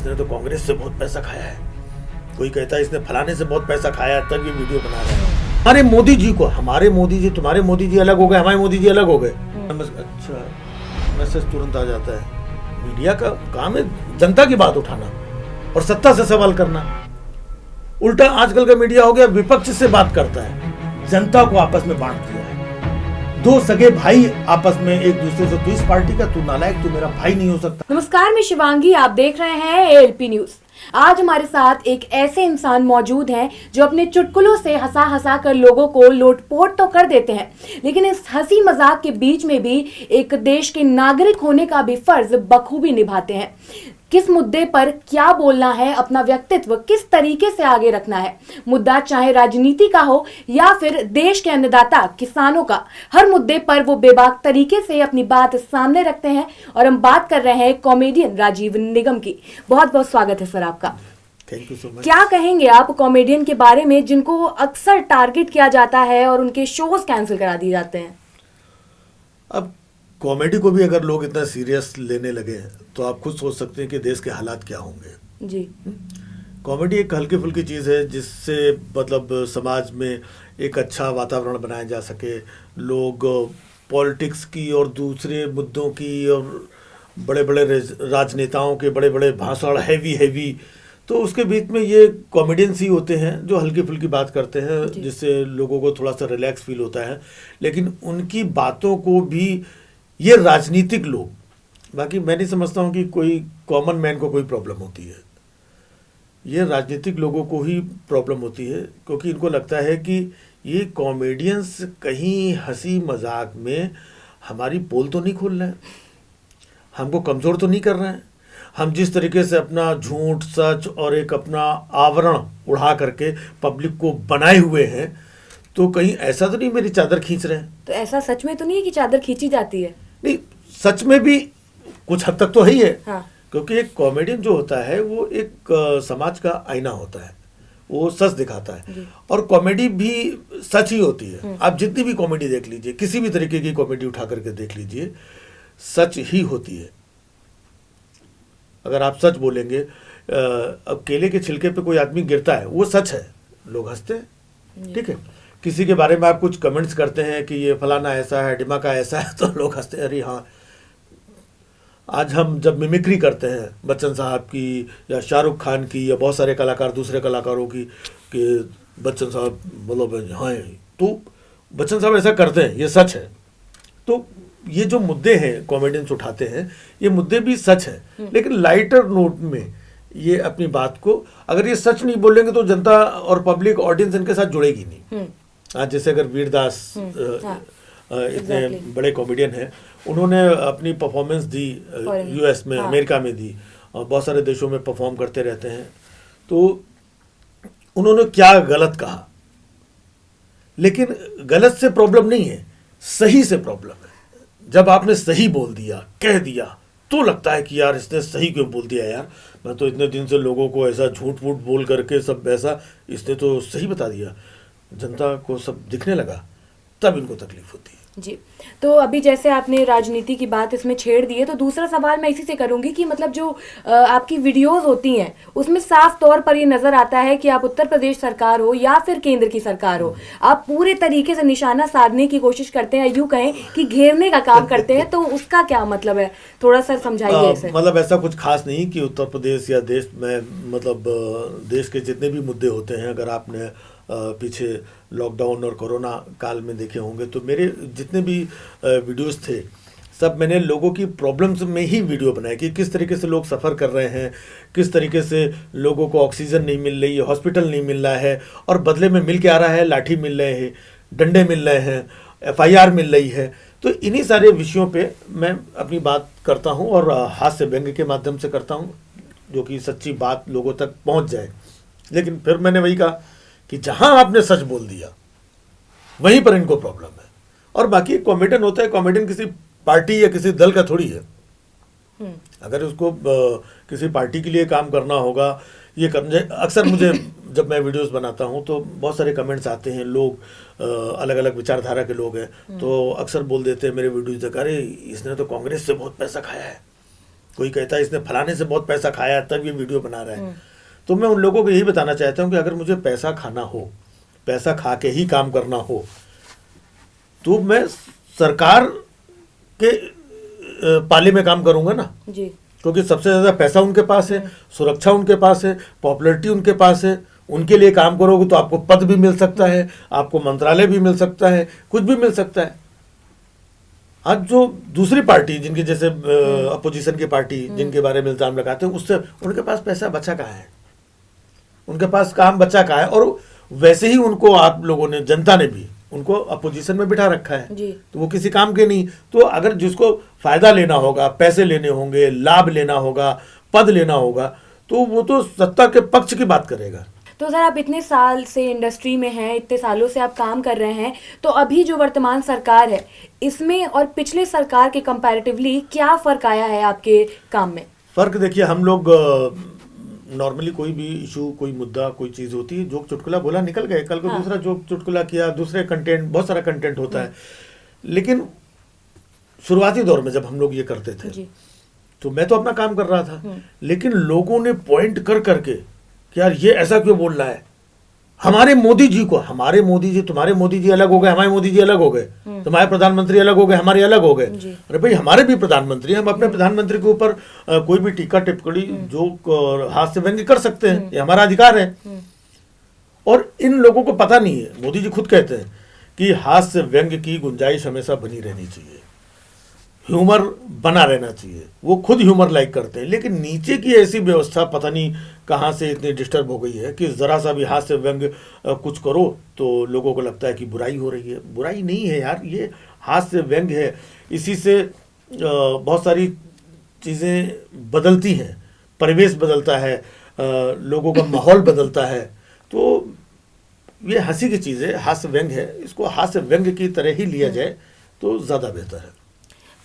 इसने तो कांग्रेस से बहुत पैसा खाया है, कोई कहता है इसने फलाने से बहुत पैसा खाया है, तब ये वीडियो बना रहे हैं। अरे मोदी जी को, हमारे मोदी जी तुम्हारे मोदी जी अलग हो गए, हमारे मोदी जी अलग हो गए। अच्छा, मैसेज तुरंत आ जाता है। मीडिया का काम है जनता की बात उठाना और सत्ता से सवाल करना। उल्टा आजकल का मीडिया हो गया विपक्ष से बात करता है, जनता को आपस में बांट दिया है। दो सगे भाई आपस में एक दूसरे से, तू इस पार्टी का, तू नालायक, तू मेरा भाई नहीं हो सकता। नमस्कार, मैं शिवांगी, आप देख रहे हैं एएलपी न्यूज। आज हमारे साथ एक ऐसे इंसान मौजूद हैं जो अपने चुटकुलों से हंसा हंसा कर लोगों को लोटपोट तो कर देते हैं, लेकिन इस हंसी मजाक के बीच में भी एक देश के नागरिक होने का भी फर्ज बखूबी निभाते हैं। किस मुद्दे पर क्या बोलना है, अपना व्यक्तित्व किस तरीके से आगे रखना है, मुद्दा चाहे राजनीति का हो या फिर देश के अन्नदाता किसानों का, हर मुद्दे पर वो बेबाक तरीके से अपनी बात सामने रखते हैं। और हम बात कर रहे हैं कॉमेडियन राजीव निगम की। बहुत बहुत स्वागत है सर आपका। Thank you so much. क्या कहेंगे आप कॉमेडियन के बारे में जिनको अक्सर टारगेट किया जाता है और उनके शोज कैंसिल करा दिए जाते हैं? अब कॉमेडी को भी अगर लोग इतना सीरियस लेने लगे तो आप खुद सोच सकते हैं कि देश के हालात क्या होंगे। जी, कॉमेडी एक हल्की फुल्की चीज़ है जिससे मतलब समाज में एक अच्छा वातावरण बनाया जा सके, लोग पॉलिटिक्स की और दूसरे मुद्दों की और बड़े बड़े राजनेताओं के बड़े बड़े भाषण हैवी, तो उसके बीच में ये कॉमेडियंस ही होते हैं जो हल्की फुल्की बात करते हैं, जिससे लोगों को थोड़ा सा रिलैक्स फील होता है। लेकिन उनकी बातों को भी ये राजनीतिक लोग, बाकी मैं नहीं समझता हूँ कि कोई कॉमन मैन को कोई प्रॉब्लम होती है, ये राजनीतिक लोगों को ही प्रॉब्लम होती है, क्योंकि इनको लगता है कि ये कॉमेडियंस कहीं हंसी मजाक में हमारी पोल तो नहीं खोल रहे हैं, हमको कमज़ोर तो नहीं कर रहे हैं। हम जिस तरीके से अपना झूठ सच और एक अपना आवरण उड़ा करके पब्लिक को बनाए हुए हैं, तो कहीं ऐसा तो नहीं मेरी चादर खींच रहे हैं। तो ऐसा सच में तो नहीं है कि चादर खींची जाती है? नहीं, सच में भी कुछ हद तक तो है ही है। हाँ। क्योंकि एक कॉमेडियन जो होता है वो एक समाज का आईना होता है, वो सच दिखाता है और कॉमेडी भी सच ही होती है। आप जितनी भी कॉमेडी देख लीजिए, किसी भी तरीके की कॉमेडी उठा करके देख लीजिए, सच ही होती है। अगर आप सच बोलेंगे, अब केले के छिलके पे कोई आदमी गिरता है, वो सच है, लोग हंसते हैं, ठीक है। किसी के बारे में आप कुछ कमेंट्स करते हैं कि ये फलाना ऐसा है, ढिमाका ऐसा है, तो लोग हंसते हैं, अरे हाँ। आज हम जब मिमिक्री करते हैं बच्चन साहब की या शाहरुख खान की या बहुत सारे कलाकार दूसरे कलाकारों की, कि बच्चन साहब मतलब हाँ, तो बच्चन साहब ऐसा करते हैं, ये सच है। तो ये जो मुद्दे हैं कॉमेडियंस उठाते हैं, ये मुद्दे भी सच है, लेकिन लाइटर नोट में ये अपनी बात को, अगर ये सच नहीं बोलेंगे तो जनता और पब्लिक ऑडियंस इनके साथ जुड़ेगी नहीं। आज जैसे अगर वीरदास इतने बड़े कॉमेडियन हैं, उन्होंने अपनी परफॉर्मेंस दी यूएस में, अमेरिका में दी, और बहुत सारे देशों में परफॉर्म करते रहते हैं, तो उन्होंने क्या गलत कहा, लेकिन गलत से प्रॉब्लम नहीं है, सही से प्रॉब्लम है। जब आपने सही बोल दिया, कह दिया, तो लगता है कि यार इसने सही क्यों बोल दिया यार, मैं तो इतने दिन से लोगों को ऐसा झूठ फूट बोल करके सब ऐसा, इसने तो सही बता दिया, जनता को सब दिखने लगा, तब इनको तकलीफ होती है। जी, तो अभी जैसे आपने राजनीति की बात इसमें छेड़ दी है, तो दूसरा सवाल मैं इसी से करूंगी कि मतलब जो आपकी वीडियोस होती हैं उसमें साफ तौर पर ये नजर आता है कि आप उत्तर प्रदेश सरकार हो या फिर केंद्र की सरकार हो, आप पूरे तरीके से निशाना साधने की कोशिश करते हैं, यूं कहें कि घेरने का काम करते हैं, तो उसका क्या मतलब है, थोड़ा सा समझाइए इसे। मतलब ऐसा कुछ खास नहीं कि उत्तर प्रदेश या देश में, मतलब देश के जितने भी मुद्दे होते हैं, अगर आपने पीछे लॉकडाउन और कोरोना काल में देखे होंगे, तो मेरे जितने भी वीडियोस थे सब मैंने लोगों की प्रॉब्लम्स में ही वीडियो बनाए कि किस तरीके से लोग सफ़र कर रहे हैं, किस तरीके से लोगों को ऑक्सीजन नहीं मिल रही है, हॉस्पिटल नहीं मिल रहा है, और बदले में मिल के आ रहा है, लाठी मिल रहे हैं, डंडे मिल रहे हैं, FIR मिल रही है। तो इन्हीं सारे विषयों पे मैं अपनी बात करता हूँ और हास्य व्यंग्य के माध्यम से करता हूँ, जो कि सच्ची बात लोगों तक पहुँच जाए। लेकिन फिर मैंने वही कहा कि जहाँ आपने सच बोल दिया वहीं पर इनको प्रॉब्लम है। और बाकी कॉमेडियन होता है, कॉमेडियन किसी पार्टी या किसी दल का थोड़ी है। अगर उसको किसी पार्टी के लिए काम करना होगा, ये करने, अक्सर मुझे जब मैं वीडियोस बनाता हूँ तो बहुत सारे कमेंट्स आते हैं, लोग अलग अलग विचारधारा के लोग हैं, तो अक्सर बोल देते हैं मेरे वीडियोस देख, अरे इसने तो कांग्रेस से बहुत पैसा खाया है, कोई कहता है इसने फलाने से बहुत पैसा खाया तब ये वीडियो बना रहा है। तो मैं उन लोगों को यही बताना चाहता हूँ कि अगर मुझे पैसा खाना हो, पैसा खा के ही काम करना हो, तो मैं सरकार के पाले में काम करूंगा ना जी। क्योंकि सबसे ज़्यादा पैसा उनके पास है, सुरक्षा उनके पास है, पॉपुलैरिटी उनके पास है। उनके लिए काम करोगे तो आपको पद भी मिल सकता है, आपको मंत्रालय भी मिल सकता है, कुछ भी मिल सकता है। आज जो दूसरी पार्टी जिनके जैसे अपोजिशन की पार्टी जिनके बारे में इल्जाम लगाते हैं, उससे उनके पास पैसा बचा कहाँ है, उनके पास काम बचा कहाँ है। और वैसे ही उनको आप लोगों ने, जनता ने भी उनको अपोजिशन में बिठा रखा है जी। तो वो किसी काम के नहीं। तो अगर जिसको फायदा लेना होगा, पैसे लेने होंगे, लाभ लेना होगा, पद लेना होगा, तो वो तो सत्ता के पक्ष की बात करेगा। तो सर आप इतने साल से इंडस्ट्री में हैं, इतने सालों से आप काम कर रहे हैं, तो अभी जो वर्तमान सरकार है इसमें और पिछले सरकार के कंपैरेटिवली क्या फर्क आया है आपके काम में? फर्क देखिए, हम लोग नॉर्मली कोई भी इशू, कोई मुद्दा, कोई चीज़ होती है, जोक चुटकुला बोला निकल गए, कल को दूसरा जोक चुटकुला किया, दूसरे कंटेंट, बहुत सारा कंटेंट होता है। लेकिन शुरुआती दौर में जब हम लोग ये करते थे जी। तो मैं तो अपना काम कर रहा था, लेकिन लोगों ने पॉइंट कर करके कि यार ये ऐसा क्यों बोल रहा है, हमारे मोदी जी को, हमारे मोदी जी, तुम्हारे मोदी जी अलग हो गए, हमारे मोदी जी अलग हो गए, तुम्हारे प्रधानमंत्री अलग हो गए, हमारे अलग हो गए। अरे भाई हमारे भी प्रधानमंत्री, हम अपने प्रधानमंत्री के ऊपर कोई भी टीका टिप्पणी जो हाथ से व्यंग्य कर सकते हैं, ये हमारा अधिकार है। और इन लोगों को पता नहीं है, मोदी जी खुद कहते हैं कि हाथ से व्यंग्य की गुंजाइश हमेशा बनी रहनी चाहिए, ह्यूमर बना रहना चाहिए। वो खुद ह्यूमर लाइक करते हैं, लेकिन नीचे की ऐसी व्यवस्था पता नहीं कहाँ से इतनी डिस्टर्ब हो गई है कि ज़रा सा भी हाथ से व्यंग्य कुछ करो तो लोगों को लगता है कि बुराई हो रही है। बुराई नहीं है यार, ये हाथ से व्यंग्य है। इसी से बहुत सारी चीज़ें बदलती हैं, परिवेश बदलता है, लोगों का माहौल बदलता है। तो ये हंसी की चीज़ है, हास्य व्यंग्य है, इसको हास्य व्यंग्य की तरह ही लिया जाए तो ज़्यादा बेहतर है।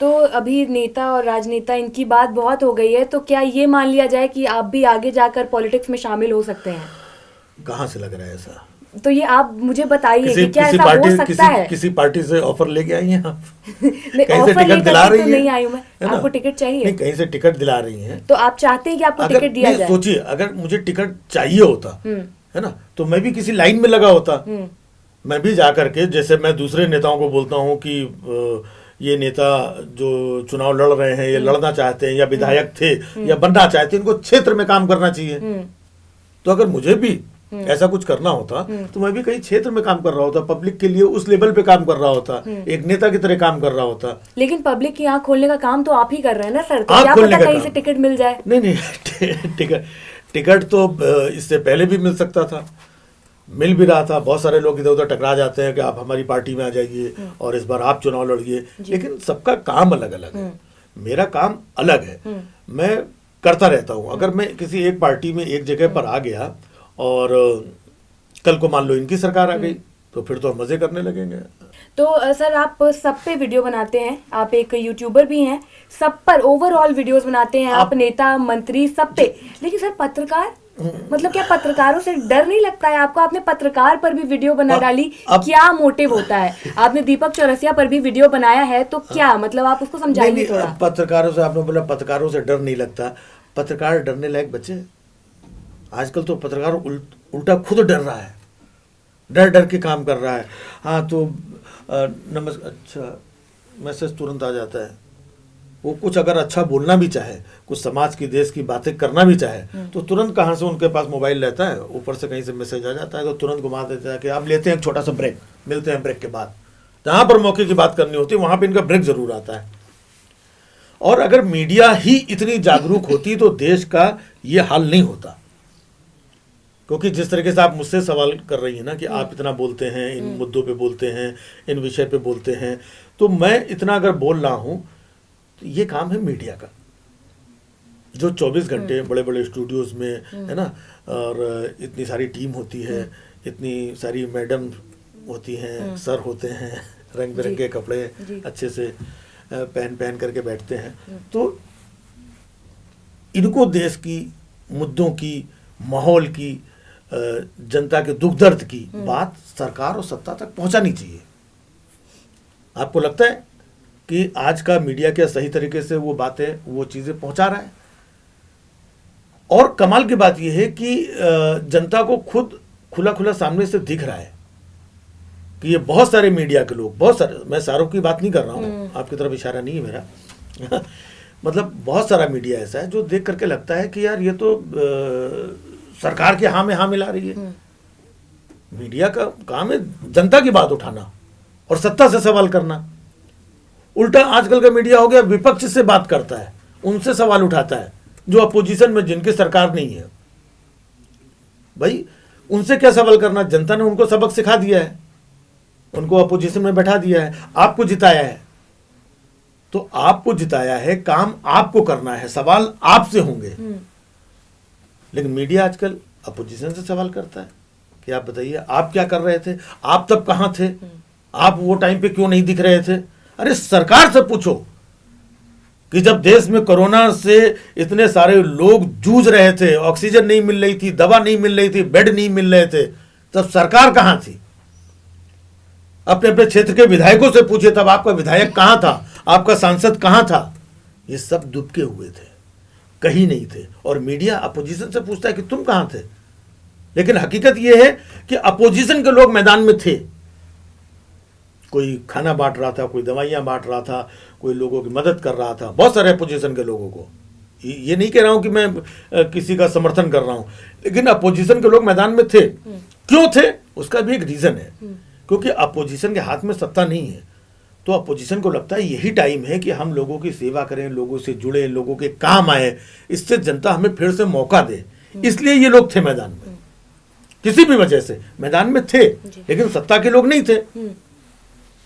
तो अभी नेता और राजनेता इनकी बात बहुत हो गई है, तो क्या ये मान लिया जाए कि आप भी आगे जाकर पॉलिटिक्स में शामिल हो सकते हैं? कहाँ से लग रहा है ऐसा? तो ये आप मुझे बताइए कि क्या ऐसा हो सकता है? किसी पार्टी से ऑफर लेके आई हैं आप? कहीं से टिकट दिला रही है? नहीं आई हूं मैं। आपको टिकट चाहिए? नहीं, कहीं से टिकट दिला रही हैं तो आप चाहते हैं कि आपको टिकट दिया जाए? सोचिए, अगर मुझे टिकट चाहिए होता है ना, तो मैं भी किसी लाइन में लगा होता। मैं भी जा करके, जैसे मैं दूसरे नेताओं को बोलता हूँ कि ये नेता जो चुनाव लड़ रहे हैं, ये लड़ना चाहते हैं या विधायक थे या बनना चाहते हैं, इनको क्षेत्र में काम करना चाहिए। तो अगर मुझे भी ऐसा कुछ करना होता तो मैं भी कहीं क्षेत्र में काम कर रहा होता, पब्लिक के लिए उस लेवल पे काम कर रहा होता, एक नेता की तरह काम कर रहा होता। लेकिन पब्लिक की आंख खोलने का काम तो आप ही कर रहे हैं ना सर, तो क्या पता कहीं से टिकट मिल जाए? नहीं, टिकट तो इससे पहले भी मिल सकता था, मिल भी रहा था। बहुत सारे लोग इधर उधर टकरा जाते हैं कि आप हमारी पार्टी में आ जाइए और इस बार आप चुनाव लड़िए, लेकिन सबका काम अलग अलग है। मेरा काम अलग है, मैं करता रहता हूँ। अगर मैं किसी एक पार्टी में एक जगह पर आ गया और कल को मान लो इनकी सरकार आ गई तो फिर तो हम मजे करने लगेंगे। तो सर आप सब पे वीडियो बनाते हैं, आप एक यूट्यूबर भी हैं, सब पर ओवरऑल वीडियोस बनाते हैं आप नेता मंत्री सब पे, लेकिन सर पत्रकार, मतलब क्या पत्रकारों से डर नहीं लगता है आपको? आपने पत्रकार पर भी वीडियो बना डाली, क्या मोटिव होता है? आपने दीपक चौरसिया पर भी वीडियो बनाया है, तो क्या मतलब आप उसको समझाइए थोड़ा। पत्रकारों से, आपने बोला पत्रकारों से डर नहीं लगता, पत्रकार डरने लायक बच्चे आजकल तो पत्रकार उल्टा खुद डर रहा है, डर डर के काम कर रहा है। हाँ तो नमस्कार, अच्छा मैसेज तुरंत आ जाता है। वो कुछ अगर अच्छा बोलना भी चाहे, कुछ समाज की, देश की बातें करना भी चाहे, तो तुरंत कहाँ से उनके पास मोबाइल रहता है, ऊपर से कहीं से मैसेज आ जाता है तो तुरंत घुमा देता है कि आप लेते हैं एक छोटा सा ब्रेक, मिलते हैं ब्रेक के बाद। जहाँ पर मौके की बात करनी होती है वहाँ पर इनका ब्रेक जरूर आता है। और अगर मीडिया ही इतनी जागरूक होती तो देश का ये हाल नहीं होता। क्योंकि जिस तरीके से आप मुझसे सवाल कर रही हैं ना कि आप इतना बोलते हैं, इन मुद्दों पे बोलते हैं, इन विषय पे बोलते हैं, तो मैं इतना अगर बोल रहा हूँ तो ये काम है मीडिया का, जो 24 घंटे बड़े बड़े स्टूडियोज में है ना, और इतनी सारी टीम होती है, इतनी सारी मैडम होती हैं, सर होते हैं, रंग बिरंगे कपड़े अच्छे से पहन करके बैठते हैं। तो इनको देश की, मुद्दों की, माहौल की, जनता के दुख दर्द की बात सरकार और सत्ता तक पहुंचानी चाहिए। आपको लगता है कि आज का मीडिया क्या सही तरीके से वो बातें, वो चीज़ें पहुंचा रहा है। और कमाल की बात यह है कि जनता को खुद खुला खुला सामने से दिख रहा है कि ये बहुत सारे मीडिया के लोग, बहुत सारे, मैं सारों की बात नहीं कर रहा हूँ, आपकी तरफ इशारा नहीं है मेरा मतलब बहुत सारा मीडिया ऐसा है जो देख करके लगता है कि यार ये तो सरकार के हाँ में हाँ मिला रही है। मीडिया का काम है जनता की बात उठाना और सत्ता से सवाल करना। उल्टा आजकल का मीडिया हो गया विपक्ष से बात करता है, उनसे सवाल उठाता है जो अपोजिशन में, जिनकी सरकार नहीं है। भाई उनसे क्या सवाल करना, जनता ने उनको सबक सिखा दिया है, उनको अपोजिशन में बैठा दिया है, आपको जिताया है, तो आपको जिताया है, काम आपको करना है, सवाल आपसे होंगे। लेकिन मीडिया आजकल अपोजिशन से सवाल करता है कि आप बताइए आप क्या कर रहे थे, आप तब कहां थे, आप वो टाइम पे क्यों नहीं दिख रहे थे। अरे सरकार से पूछो कि जब देश में कोरोना से इतने सारे लोग जूझ रहे थे, ऑक्सीजन नहीं मिल रही थी, दवा नहीं मिल रही थी, बेड नहीं मिल रहे थे, तब सरकार कहां थी। अपने अपने क्षेत्र के विधायकों से पूछिए तब आपका विधायक कहां था, आपका सांसद कहां था। ये सब दुबके हुए थे, कहीं नहीं थे। और मीडिया अपोजिशन से पूछता है कि तुम कहां थे, लेकिन हकीकत यह है कि अपोजिशन के लोग मैदान में थे। कोई खाना बांट रहा था, कोई दवाइयां बांट रहा था, कोई लोगों की मदद कर रहा था, बहुत सारे अपोजिशन के लोगों को। ये नहीं कह रहा हूं कि मैं किसी का समर्थन कर रहा हूं, लेकिन अपोजिशन के लोग मैदान में थे। क्यों थे, उसका भी एक रीजन है, क्योंकि अपोजिशन के हाथ में सत्ता नहीं है। तो अपोजिशन को लगता है यही टाइम है कि हम लोगों की सेवा करें, लोगों से जुड़े, लोगों के काम आए, इससे जनता हमें फिर से मौका दे। इसलिए ये लोग थे मैदान में, किसी भी वजह से मैदान में थे, लेकिन सत्ता के लोग नहीं थे।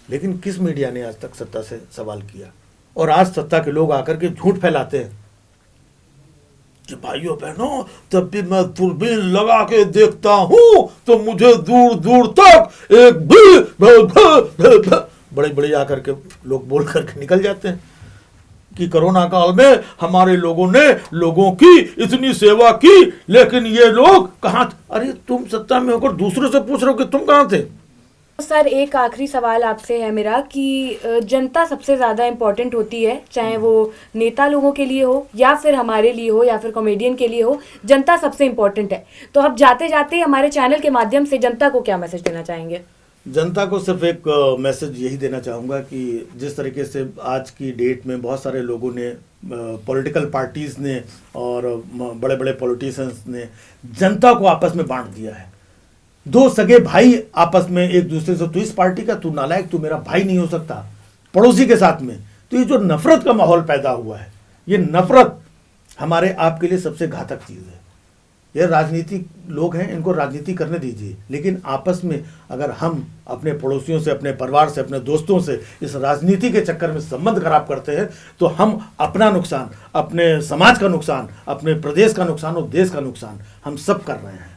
लेकिन किस मीडिया ने आज तक सत्ता से सवाल किया। और आज सत्ता के लोग आकर के झूठ फैलाते हैं कि भाइयों बहनों, तब भी मैं दूरबीन लगा के देखता हूं तो मुझे दूर दूर तक एक भी बड़े बड़े आकर के लोग बोल करके निकल जाते हैं कि कोरोना काल में हमारे लोगों ने लोगों की इतनी सेवा की, लेकिन ये लोग कहां थे। अरे तुम सत्ता में होकर दूसरों से पूछ रहे हो कि तुम कहां थे। सर एक आखिरी सवाल आपसे है मेरा कि जनता सबसे ज़्यादा इम्पोर्टेंट होती है, चाहे वो नेता लोगों के लिए हो या फिर हमारे लिए हो या फिर कॉमेडियन के लिए हो, जनता सबसे इम्पोर्टेंट है। तो अब जाते जाते हमारे चैनल के माध्यम से जनता को क्या मैसेज देना चाहेंगे। जनता को सिर्फ एक मैसेज यही देना चाहूँगा कि जिस तरीके से आज की डेट में बहुत सारे लोगों ने, पॉलिटिकल पार्टीज़ ने और बड़े बड़े पॉलिटिशियंस ने जनता को आपस में बांट दिया है। दो सगे भाई आपस में एक दूसरे से, तू इस पार्टी का, तू नालायक, तू मेरा भाई नहीं हो सकता, पड़ोसी के साथ में। तो ये जो नफरत का माहौल पैदा हुआ है, ये नफरत हमारे आपके लिए सबसे घातक चीज़ है। ये राजनीतिक लोग हैं, इनको राजनीति करने दीजिए, लेकिन आपस में अगर हम अपने पड़ोसियों से, अपने परिवार से, अपने दोस्तों से इस राजनीति के चक्कर में संबंध खराब करते हैं तो हम अपना नुकसान, अपने समाज का नुकसान, अपने प्रदेश का नुकसान और देश का नुकसान हम सब कर रहे हैं।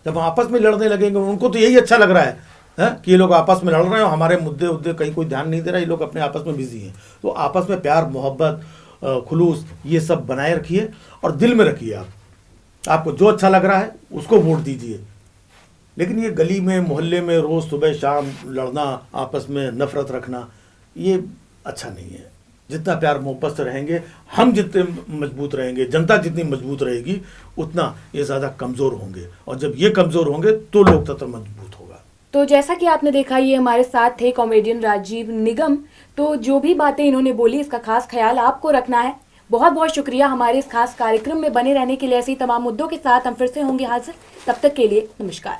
जब हम आपस में लड़ने लगेंगे, उनको तो यही अच्छा लग रहा है कि ये लोग आपस में लड़ रहे हैं और हमारे मुद्दे कहीं कोई ध्यान नहीं दे रहा, ये लोग अपने आपस में बिजी हैं। तो आपस में प्यार, मोहब्बत, खुलूस ये सब बनाए रखिए और दिल में रखिए। आपको जो अच्छा लग रहा है उसको वोट दीजिए, लेकिन ये गली में, मोहल्ले में रोज़ सुबह शाम लड़ना, आपस में नफरत रखना, ये अच्छा नहीं है। जितना प्यार मोहब्बत से रहेंगे, हम जितने मजबूत रहेंगे, जनता जितनी मजबूत रहेगी, उतना ये ज़्यादा कमज़ोर होंगे, और जब ये कमज़ोर होंगे तो लोकतंत्र मजबूत होगा। तो जैसा कि आपने देखा, ये हमारे साथ थे कॉमेडियन राजीव निगम। तो जो भी बातें इन्होंने बोली, इसका खास ख्याल आपको रखना है। बहुत बहुत शुक्रिया हमारे इस खास कार्यक्रम में बने रहने के लिए। ऐसे ही तमाम मुद्दों के साथ हम फिर से होंगे हाजिर। तब तक के लिए नमस्कार।